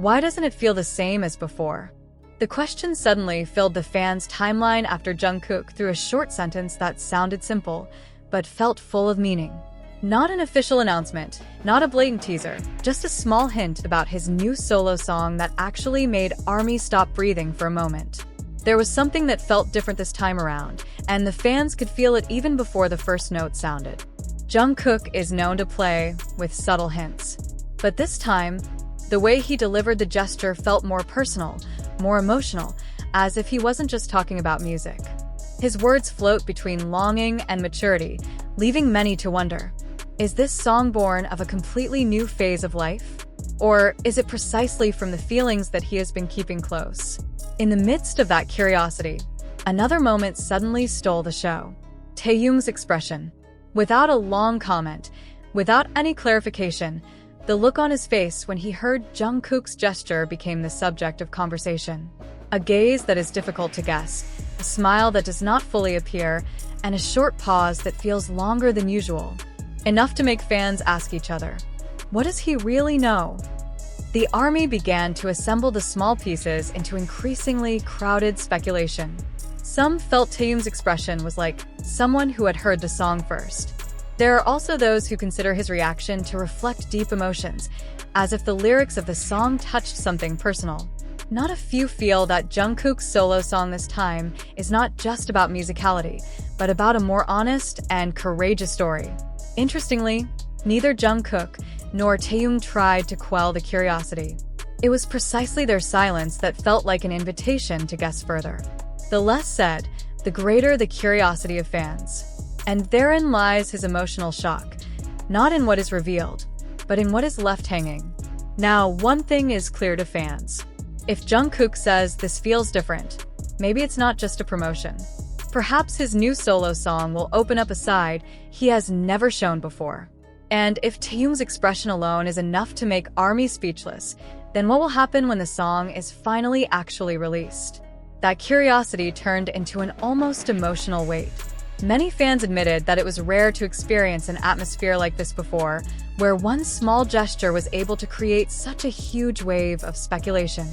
Why doesn't it feel the same as before? The question suddenly filled the fans' timeline after Jungkook threw a short sentence that sounded simple, but felt full of meaning. Not an official announcement, not a blatant teaser, just a small hint about his new solo song that actually made ARMY stop breathing for a moment. There was something that felt different this time around, and the fans could feel it even before the first note sounded. Jungkook is known to play with subtle hints, but this time, the way he delivered the gesture felt more personal, more emotional, as if he wasn't just talking about music. His words float between longing and maturity, leaving many to wonder. Is this song born of a completely new phase of life? Or is it precisely from the feelings that he has been keeping close? In the midst of that curiosity, another moment suddenly stole the show. Taehyung's expression. Without a long comment, without any clarification, the look on his face when he heard Jungkook's gesture became the subject of conversation. A gaze that is difficult to guess, a smile that does not fully appear, and a short pause that feels longer than usual. Enough to make fans ask each other, what does he really know? The ARMY began to assemble the small pieces into increasingly crowded speculation. Some felt Taehyung's expression was like someone who had heard the song first. There are also those who consider his reaction to reflect deep emotions, as if the lyrics of the song touched something personal. Not a few feel that Jungkook's solo song this time is not just about musicality, but about a more honest and courageous story. Interestingly, neither Jungkook nor Taehyung tried to quell the curiosity. It was precisely their silence that felt like an invitation to guess further. The less said, the greater the curiosity of fans. And therein lies his emotional shock, not in what is revealed, but in what is left hanging. Now, one thing is clear to fans. If Jungkook says this feels different, maybe it's not just a promotion. Perhaps his new solo song will open up a side he has never shown before. And if Taehyung's expression alone is enough to make ARMY speechless, then what will happen when the song is finally actually released? That curiosity turned into an almost emotional weight. Many fans admitted that it was rare to experience an atmosphere like this before, where one small gesture was able to create such a huge wave of speculation.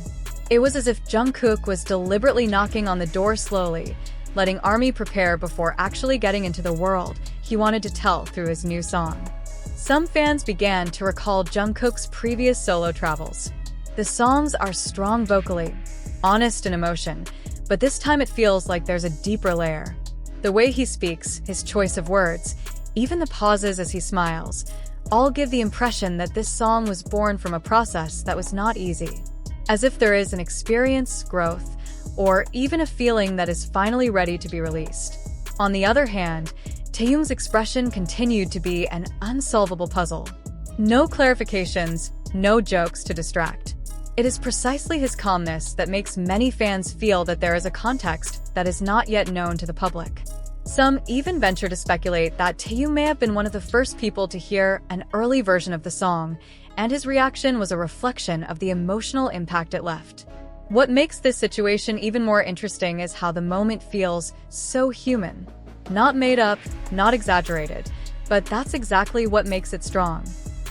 It was as if Jungkook was deliberately knocking on the door slowly, letting ARMY prepare before actually getting into the world he wanted to tell through his new song. Some fans began to recall Jungkook's previous solo travels. The songs are strong vocally, honest in emotion, but this time it feels like there's a deeper layer. The way he speaks, his choice of words, even the pauses as he smiles, all give the impression that this song was born from a process that was not easy. As if there is an experience, growth, or even a feeling that is finally ready to be released. On the other hand, Taehyung's expression continued to be an unsolvable puzzle. No clarifications, no jokes to distract. It is precisely his calmness that makes many fans feel that there is a context that is not yet known to the public. Some even venture to speculate that Taehyung may have been one of the first people to hear an early version of the song, and his reaction was a reflection of the emotional impact it left. What makes this situation even more interesting is how the moment feels so human. Not made up, not exaggerated, but that's exactly what makes it strong.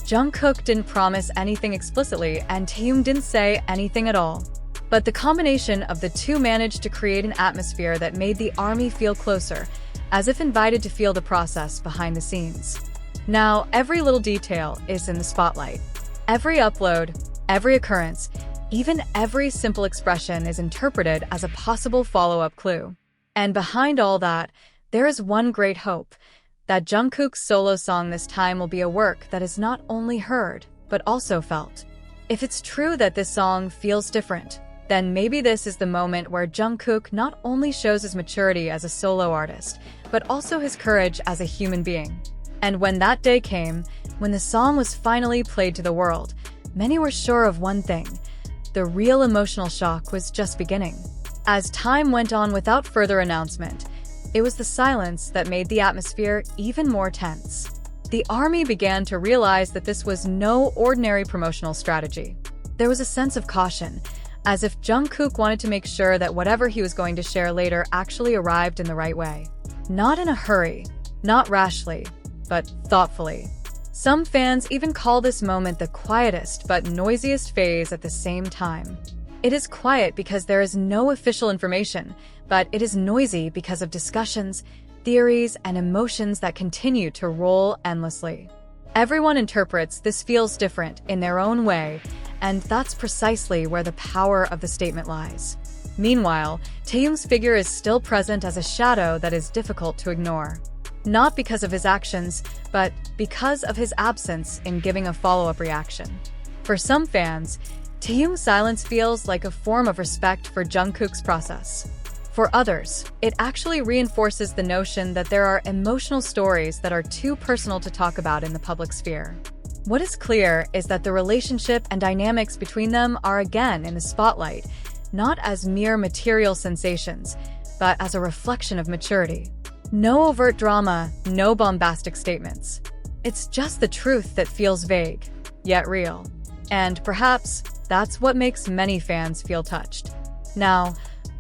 Jungkook didn't promise anything explicitly, and Taehyung didn't say anything at all. But the combination of the two managed to create an atmosphere that made the ARMY feel closer, as if invited to feel the process behind the scenes. Now, every little detail is in the spotlight. Every upload, every occurrence, even every simple expression is interpreted as a possible follow-up clue. And behind all that, there is one great hope: that Jungkook's solo song this time will be a work that is not only heard, but also felt. If it's true that this song feels different, then maybe this is the moment where Jungkook not only shows his maturity as a solo artist, but also his courage as a human being. And when that day came, when the song was finally played to the world, many were sure of one thing: the real emotional shock was just beginning. As time went on without further announcement, it was the silence that made the atmosphere even more tense. The ARMY began to realize that this was no ordinary promotional strategy. There was a sense of caution, as if Jungkook wanted to make sure that whatever he was going to share later actually arrived in the right way. Not in a hurry, not rashly, but thoughtfully. Some fans even call this moment the quietest but noisiest phase at the same time. It is quiet because there is no official information, but it is noisy because of discussions, theories, and emotions that continue to roll endlessly. Everyone interprets this feels different in their own way, and that's precisely where the power of the statement lies. Meanwhile, Taehyung's figure is still present as a shadow that is difficult to ignore. Not because of his actions, but because of his absence in giving a follow-up reaction. For some fans, Taehyung's silence feels like a form of respect for Jungkook's process. For others, it actually reinforces the notion that there are emotional stories that are too personal to talk about in the public sphere. What is clear is that the relationship and dynamics between them are again in the spotlight, not as mere material sensations, but as a reflection of maturity. No overt drama, no bombastic statements. It's just the truth that feels vague, yet real. And perhaps that's what makes many fans feel touched. Now,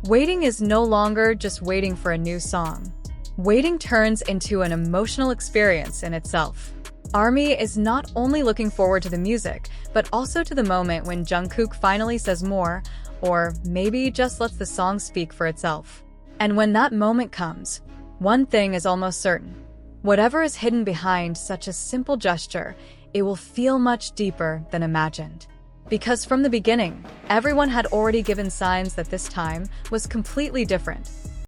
waiting is no longer just waiting for a new song. Waiting turns into an emotional experience in itself. ARMY is not only looking forward to the music, but also to the moment when Jungkook finally says more, or maybe just lets the song speak for itself. And when that moment comes, one thing is almost certain. Whatever is hidden behind such a simple gesture, it will feel much deeper than imagined. Because from the beginning, everyone had already given signs that this time was completely different.